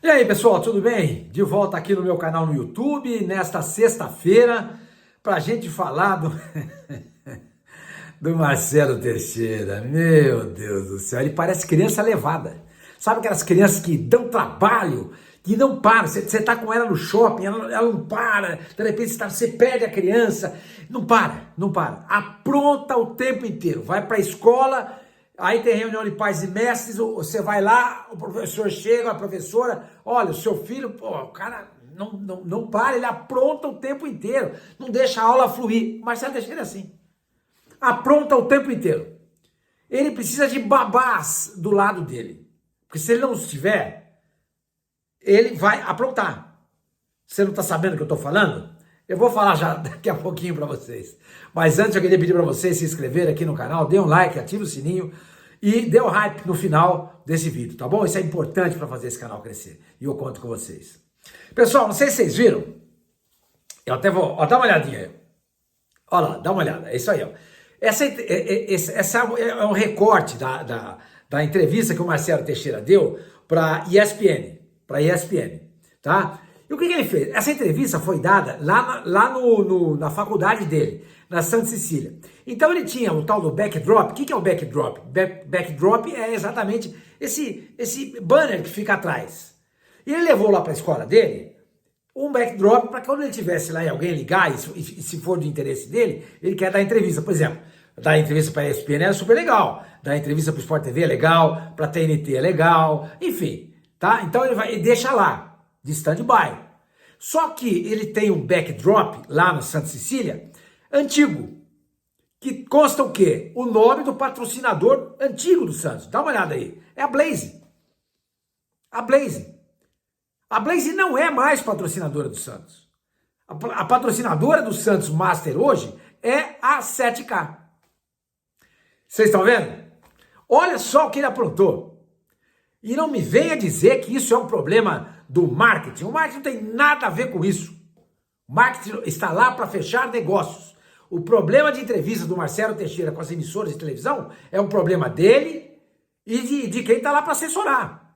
E aí, pessoal, tudo bem? De volta aqui no meu canal no YouTube, nesta sexta-feira, para a gente falar do Marcelo Teixeira. Meu Deus do céu, ele parece criança levada. Sabe aquelas crianças que dão trabalho, que não param? Você tá com ela no shopping, ela não para, de repente você perde a criança, não para, não para. Apronta o tempo inteiro, vai para a escola. Aí tem reunião de pais e mestres, você vai lá, o professor chega, a professora, olha, o seu filho, pô, o cara não para, ele apronta o tempo inteiro, não deixa a aula fluir. Marcelo Teixeira é assim, apronta o tempo inteiro. Ele precisa de babás do lado dele, porque se ele não estiver, ele vai aprontar. Você não está sabendo o que eu estou falando? Eu vou falar já daqui a pouquinho para vocês. Mas antes eu queria pedir para vocês se inscreverem aqui no canal, dê um like, ative o sininho e dê o hype no final desse vídeo, tá bom? Isso é importante para fazer esse canal crescer e eu conto com vocês. Pessoal, não sei se vocês viram, eu até vou, ó, dá uma olhadinha aí. Olha lá, dá uma olhada, é isso aí, ó. Essa é um recorte da entrevista que o Marcelo Teixeira deu para ESPN, tá? E o que ele fez? Essa entrevista foi dada lá na faculdade dele, na Santa Cecília. Então ele tinha o tal do backdrop. O que é o backdrop? Backdrop é exatamente esse banner que fica atrás. E ele levou lá para a escola dele um backdrop para quando ele tivesse lá e alguém ligar, e se for do interesse dele, ele quer dar entrevista. Por exemplo, dar entrevista para a ESPN é super legal, dar entrevista para o Sport TV é legal, para a TNT é legal, enfim, tá? Então ele deixa lá, de stand-by. Só que ele tem um backdrop lá no Santa Cecília, antigo, que consta o quê? O nome do patrocinador antigo do Santos. Dá uma olhada aí. É a Blaze. A Blaze. A Blaze não é mais patrocinadora do Santos. A patrocinadora do Santos Master hoje é a 7K. Vocês estão vendo? Olha só o que ele aprontou. E não me venha dizer que isso é um problema do marketing. O marketing não tem nada a ver com isso. O marketing está lá para fechar negócios. O problema de entrevista do Marcelo Teixeira com as emissoras de televisão é um problema dele e de quem está lá para assessorar.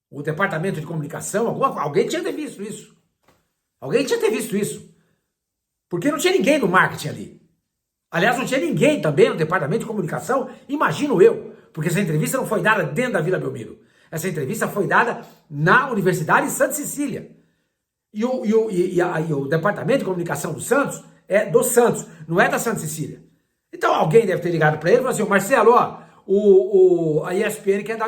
O departamento de comunicação, alguém tinha que ter visto isso. Alguém tinha que ter visto isso. Porque não tinha ninguém do marketing ali. Aliás, não tinha ninguém também no departamento de comunicação, imagino eu. Porque essa entrevista não foi dada dentro da Vila Belmiro. Essa entrevista foi dada na Universidade de Santa Cecília. E o departamento de comunicação do Santos é do Santos, não é da Santa Cecília. Então alguém deve ter ligado para ele e falou assim: Marcelo, ó, a ESPN quer dar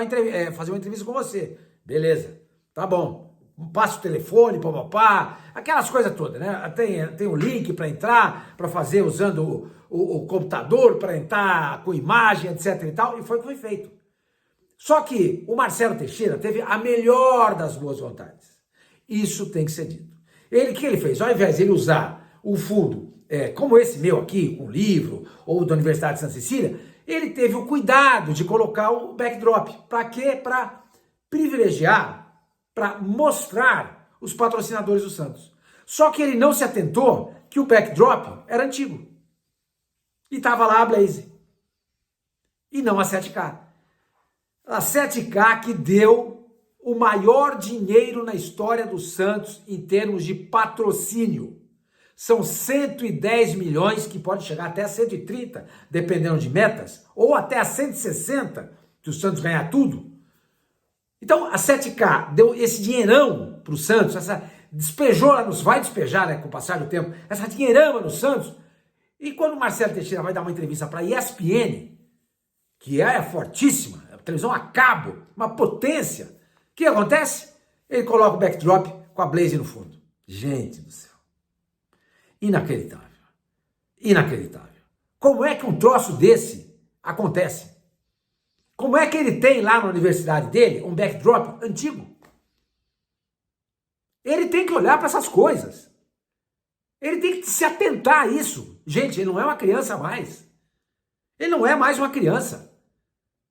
fazer uma entrevista com você. Beleza, tá bom. Passa o telefone, papapá, aquelas coisas todas, né? Tem um link para entrar, para fazer usando o computador, para entrar com imagem, etc e tal, e foi o que foi feito. Só que o Marcelo Teixeira teve a melhor das boas vontades. Isso tem que ser dito. O que ele fez? Ao invés de ele usar o fundo, como esse meu aqui, um livro, ou da Universidade de Santa Cecília, ele teve o cuidado de colocar o backdrop. Para quê? Para privilegiar, para mostrar os patrocinadores do Santos. Só que ele não se atentou que o backdrop era antigo. E estava lá a Blaze. E não a 7K. A 7K que deu o maior dinheiro na história do Santos em termos de patrocínio. São 110 milhões, que pode chegar até a 130, dependendo de metas, ou até a 160, se o Santos ganhar tudo. Então a 7K deu esse dinheirão para o Santos, despejou, vai despejar, né, com o passar do tempo, essa dinheirama no Santos. E quando o Marcelo Teixeira vai dar uma entrevista para a ESPN, que é fortíssima, a televisão a cabo, uma potência, o que acontece? Ele coloca o backdrop com a Blaze no fundo. Gente do céu. Inacreditável. Inacreditável. Como é que um troço desse acontece? Como é que ele tem lá na universidade dele um backdrop antigo? Ele tem que olhar para essas coisas. Ele tem que se atentar a isso. Gente, ele não é uma criança mais. Ele não é mais uma criança.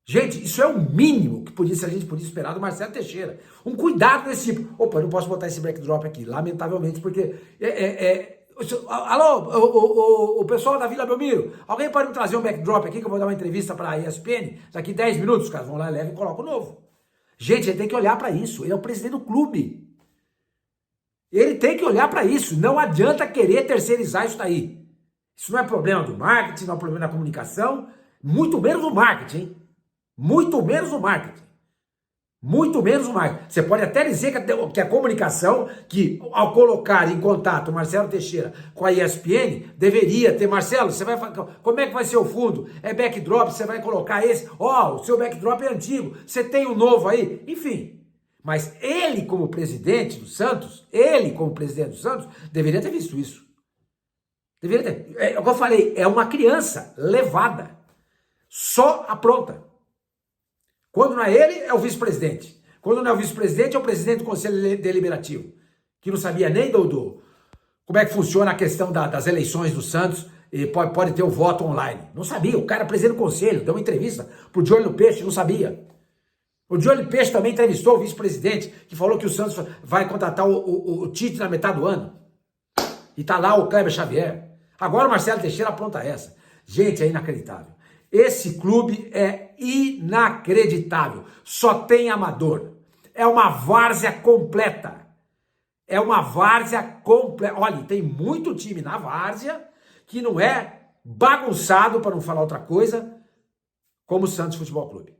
Gente, isso é o mínimo que a gente podia esperar do Marcelo Teixeira. Um cuidado desse tipo. Opa, eu não posso botar esse backdrop aqui, lamentavelmente, porque... Alô, o pessoal da Vila Belmiro, alguém pode me trazer um backdrop aqui que eu vou dar uma entrevista para a ESPN? Daqui 10 minutos os caras vão lá, levam e colocam o novo. Gente, ele tem que olhar para isso. Ele é o presidente do clube. Ele tem que olhar para isso. Não adianta querer terceirizar isso daí. Isso não é problema do marketing, não é problema da comunicação, muito menos do marketing, hein? Muito menos o marketing. Muito menos o marketing. Você pode até dizer que a comunicação, que ao colocar em contato o Marcelo Teixeira com a ESPN, deveria ter, Marcelo, você vai, como é que vai ser o fundo? É backdrop, você vai colocar esse? Ó, o seu backdrop é antigo, você tem um novo aí? Enfim. Mas ele como presidente do Santos, deveria ter visto isso. Deveria ter. É o que eu falei, é uma criança levada, só apronta. Quando não é ele, é o vice-presidente. Quando não é o vice-presidente, é o presidente do Conselho Deliberativo, que não sabia nem como é que funciona a questão das eleições do Santos, e pode ter o voto online. Não sabia, o cara é presidente do Conselho, deu uma entrevista pro De Olho no Peixe, não sabia. O De Olho no Peixe também entrevistou o vice-presidente, que falou que o Santos vai contratar o Tite na metade do ano. E tá lá o Kleber Xavier. Agora o Marcelo Teixeira apronta essa. Gente, é inacreditável. Esse clube é inacreditável. Só tem amador. É uma várzea completa. É uma várzea completa. Olha, tem muito time na várzea que não é bagunçado, para não falar outra coisa, como o Santos Futebol Clube.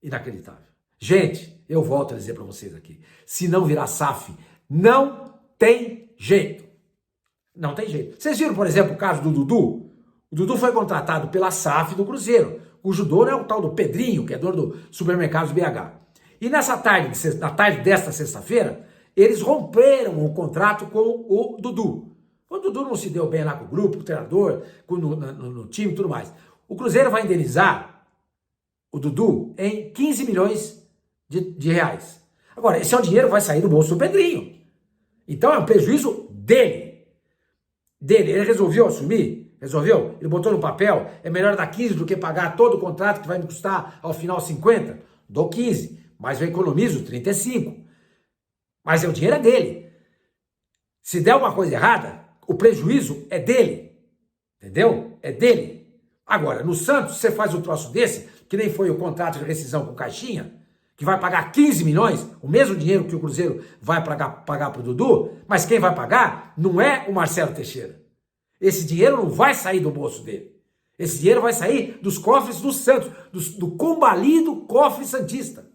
Inacreditável. Gente, eu volto a dizer para vocês aqui. Se não virar SAF, não tem jeito. Não tem jeito. Vocês viram, por exemplo, o caso do Dudu? O Dudu foi contratado pela SAF do Cruzeiro, cujo dono é o tal do Pedrinho, que é dono do Supermercados BH. E na tarde desta sexta-feira, eles romperam o contrato com o Dudu. O Dudu não se deu bem lá com o grupo, o treinador, no time e tudo mais. O Cruzeiro vai indenizar o Dudu em 15 milhões de reais. Agora, esse é o dinheiro que vai sair do bolso do Pedrinho. Então é um prejuízo dele. Ele resolveu assumir? Resolveu? Ele botou no papel, é melhor dar 15 do que pagar todo o contrato que vai me custar ao final 50? Dou 15, mas eu economizo 35. Mas o dinheiro é dele. Se der uma coisa errada, o prejuízo é dele. Entendeu? É dele. Agora, no Santos, você faz um troço desse, que nem foi o contrato de rescisão com o Caixinha, que vai pagar 15 milhões, o mesmo dinheiro que o Cruzeiro vai pagar para o Dudu, mas quem vai pagar não é o Marcelo Teixeira. Esse dinheiro não vai sair do bolso dele. Esse dinheiro vai sair dos cofres do Santos, do combalido cofre santista.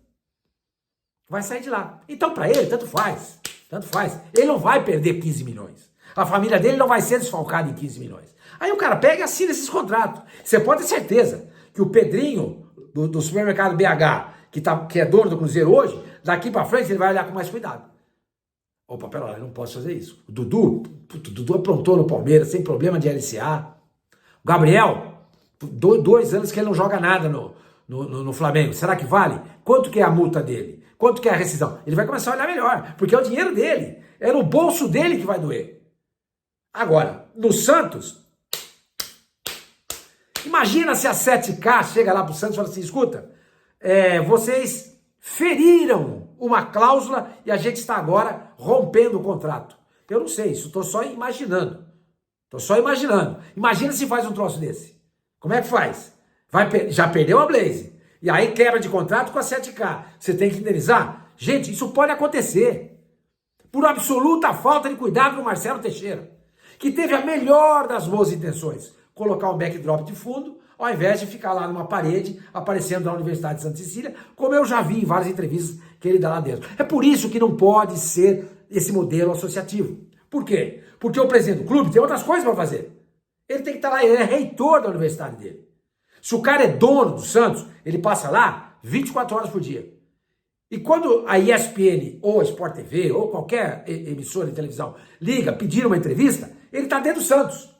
Vai sair de lá. Então, para ele, tanto faz. Tanto faz. Ele não vai perder 15 milhões. A família dele não vai ser desfalcada em 15 milhões. Aí o cara pega e assina esses contratos. Você pode ter certeza que o Pedrinho, do supermercado BH, que é dono do Cruzeiro hoje, daqui para frente ele vai olhar com mais cuidado. Opa, pera lá, eu não posso fazer isso. O Dudu aprontou no Palmeiras, sem problema de LCA. O Gabriel, 2 anos que ele não joga nada no Flamengo. Será que vale? Quanto que é a multa dele? Quanto que é a rescisão? Ele vai começar a olhar melhor, porque é o dinheiro dele. É no bolso dele que vai doer. Agora, no Santos, imagina se a 7K chega lá pro Santos e fala assim, escuta, vocês feriram uma cláusula e a gente está agora rompendo o contrato. Eu não sei, isso estou só imaginando. Imagina se faz um troço desse. Como é que faz? Já perdeu a Blaze. E aí quebra de contrato com a 7K. Você tem que indenizar? Gente, isso pode acontecer. Por absoluta falta de cuidado do Marcelo Teixeira, que teve a melhor das boas intenções. Colocar um backdrop de fundo, ao invés de ficar lá numa parede, aparecendo na Universidade de Santa Cecília, como eu já vi em várias entrevistas que ele dá lá dentro. É por isso que não pode ser esse modelo associativo. Por quê? Porque o presidente do clube tem outras coisas para fazer. Ele tem que estar lá, ele é reitor da universidade dele. Se o cara é dono do Santos, ele passa lá 24 horas por dia. E quando a ESPN, ou a Sport TV, ou qualquer emissora de televisão liga, pedir uma entrevista, ele está dentro do Santos.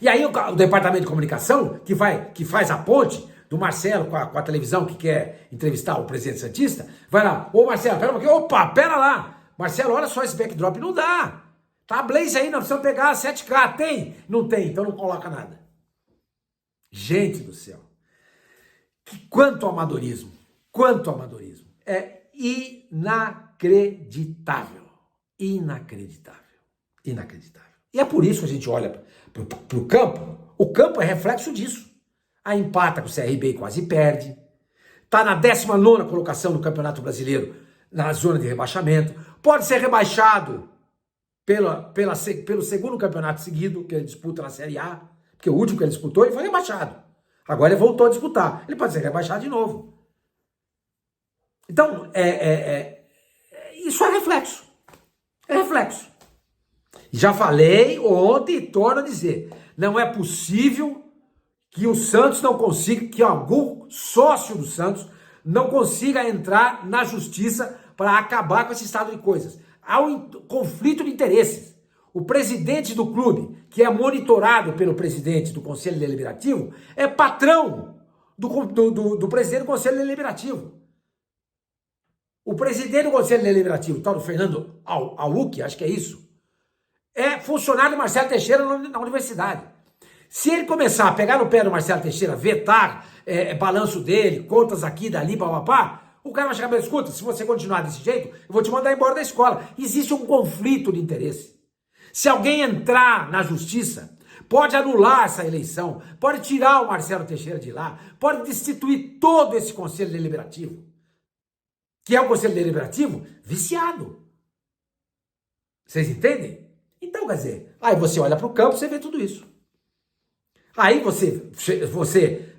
E aí o departamento de comunicação, que faz a ponte do Marcelo com a televisão que quer entrevistar o presidente santista, vai lá, ô Marcelo, pera um pouquinho, opa, pera lá. Marcelo, olha só esse backdrop, não dá. Tá a Blaze aí, nós precisamos pegar a 7K, tem? Não tem, então não coloca nada. Gente do céu, quanto amadorismo, é inacreditável, inacreditável. E é por isso que a gente olha para o campo é reflexo disso. Aí empata com o CRB e quase perde, está na 19ª colocação no Campeonato Brasileiro, na zona de rebaixamento, pode ser rebaixado pelo segundo campeonato seguido que ele disputa na Série A, porque o último que ele disputou ele foi rebaixado. Agora ele voltou a disputar, ele pode ser rebaixado de novo. Então, isso é reflexo. É reflexo. Já falei ontem e torno a dizer, não é possível que o Santos não consiga, que algum sócio do Santos não consiga entrar na justiça para acabar com esse estado de coisas. Há um conflito de interesses. O presidente do clube, que é monitorado pelo presidente do Conselho Deliberativo, é patrão do presidente do Conselho Deliberativo. O presidente do Conselho Deliberativo, tal do Fernando Auuc, acho que é isso, é funcionário do Marcelo Teixeira na universidade. Se ele começar a pegar no pé do Marcelo Teixeira, vetar balanço dele, contas aqui, dali, papapá, o cara vai chegar e falar, escuta, se você continuar desse jeito, eu vou te mandar embora da escola. Existe um conflito de interesse. Se alguém entrar na justiça, pode anular essa eleição, pode tirar o Marcelo Teixeira de lá, pode destituir todo esse Conselho Deliberativo, que é o Conselho Deliberativo viciado. Vocês entendem? Então, quer dizer, aí você olha para o campo e você vê tudo isso. Aí você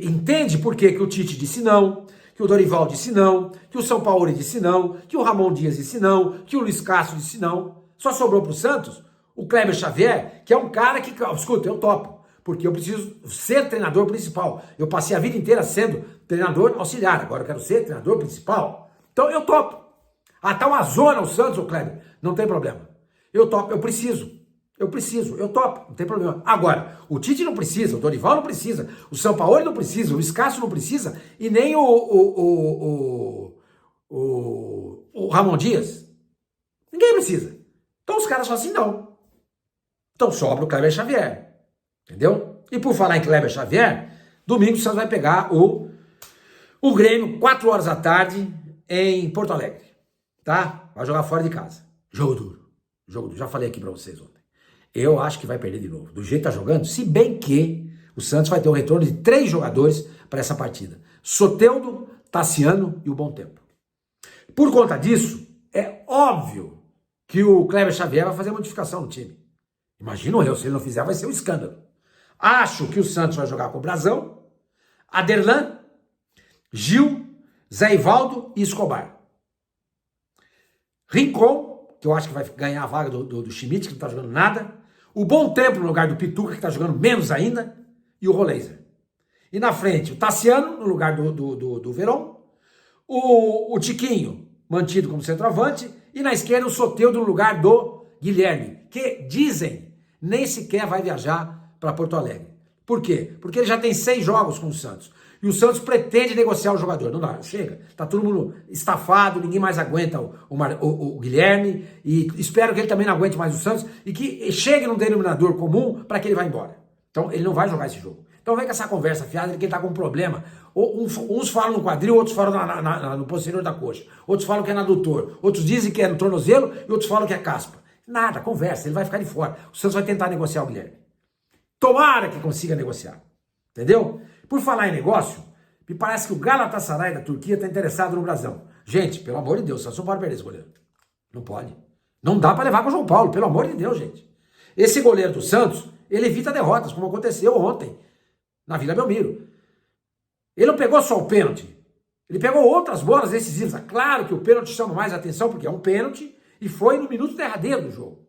entende por que o Tite disse não, que o Dorival disse não, que o São Paulo disse não, que o Ramon Dias disse não, que o Luiz Castro disse não. Só sobrou para o Santos o Kleber Xavier, que é um cara que, escuta, eu topo, porque eu preciso ser treinador principal. Eu passei a vida inteira sendo treinador auxiliar, agora eu quero ser treinador principal. Então eu topo. Ah, tá uma zona o Santos, o Kleber, não tem problema. Eu topo, eu preciso, eu topo, não tem problema. Agora, o Tite não precisa, o Dorival não precisa, o São Paulo não precisa, o Luiz Castro não precisa, e nem o Ramon Dias. Ninguém precisa. Então os caras falam assim, não. Então sobra o Kleber Xavier, entendeu? E por falar em Kleber Xavier, domingo o Santos vai pegar o Grêmio, 4 horas da tarde, em Porto Alegre, tá? Vai jogar fora de casa. Jogo duro. Já falei aqui pra vocês ontem. Eu acho que vai perder de novo. Do jeito que tá jogando, se bem que o Santos vai ter um retorno de 3 jogadores para essa partida. Soteldo, Tassiano e o Bom Tempo. Por conta disso, é óbvio que o Kleber Xavier vai fazer modificação no time. Imagino eu, se ele não fizer, vai ser um escândalo. Acho que o Santos vai jogar com o Brazão, Aderlan, Gil, Zé Ivaldo e Escobar. Rincon, que eu acho que vai ganhar a vaga do Schmidt, que não tá jogando nada. O Bom Tempo no lugar do Pituca, que tá jogando menos ainda. E o Roleiser. E na frente, o Tassiano no lugar do Verón. O Tiquinho, mantido como centroavante. E na esquerda, o Soteldo no lugar do Guilherme, que dizem nem sequer vai viajar para Porto Alegre. Por quê? Porque ele já tem 6 jogos com o Santos. E o Santos pretende negociar o jogador. Não dá, chega. Tá todo mundo estafado, ninguém mais aguenta o Guilherme. E espero que ele também não aguente mais o Santos. E que chegue num denominador comum para que ele vá embora. Então ele não vai jogar esse jogo. Então vem com essa conversa fiada de que ele tá com um problema. Uns falam no quadril, outros falam no posterior da coxa. Outros falam que é no adutor. Outros dizem que é no tornozelo e outros falam que é caspa. Nada, conversa, ele vai ficar de fora. O Santos vai tentar negociar o Guilherme. Tomara que consiga negociar. Entendeu? Por falar em negócio, me parece que o Galatasaray da Turquia está interessado no Brasão. Gente, pelo amor de Deus, o Santos não pode perder esse goleiro. Não pode. Não dá para levar com o João Paulo, pelo amor de Deus, gente. Esse goleiro do Santos, ele evita derrotas, como aconteceu ontem, na Vila Belmiro. Ele não pegou só o pênalti, ele pegou outras bolas decisivas. É claro que o pênalti chama mais atenção, porque é um pênalti, e foi no minuto derradeiro do jogo.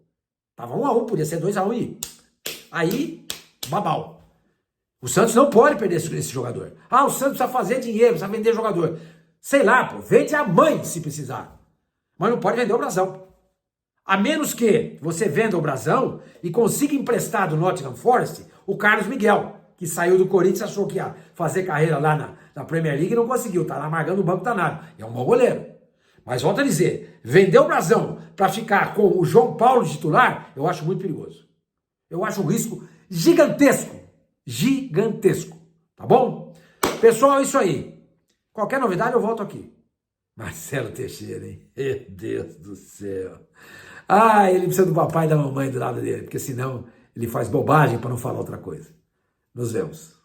Tava 1-1, podia ser 2-1 e aí, babau. O Santos não pode perder esse jogador. Ah, o Santos precisa fazer dinheiro, precisa vender jogador. Sei lá, pô, vende a mãe se precisar. Mas não pode vender o Brasão. A menos que você venda o Brasão e consiga emprestar do Nottingham Forest o Carlos Miguel, que saiu do Corinthians, achou que ia fazer carreira lá na Premier League e não conseguiu. Tá lá amargando o banco danado. É um bom goleiro. Mas volto a dizer, vender o Brasão para ficar com o João Paulo de titular, eu acho muito perigoso. Eu acho um risco gigantesco. Gigantesco. Tá bom? Pessoal, é isso aí. Qualquer novidade eu volto aqui. Marcelo Teixeira, hein? Meu Deus do céu. Ah, ele precisa do papai e da mamãe do lado dele, porque senão ele faz bobagem para não falar outra coisa. Nos vemos.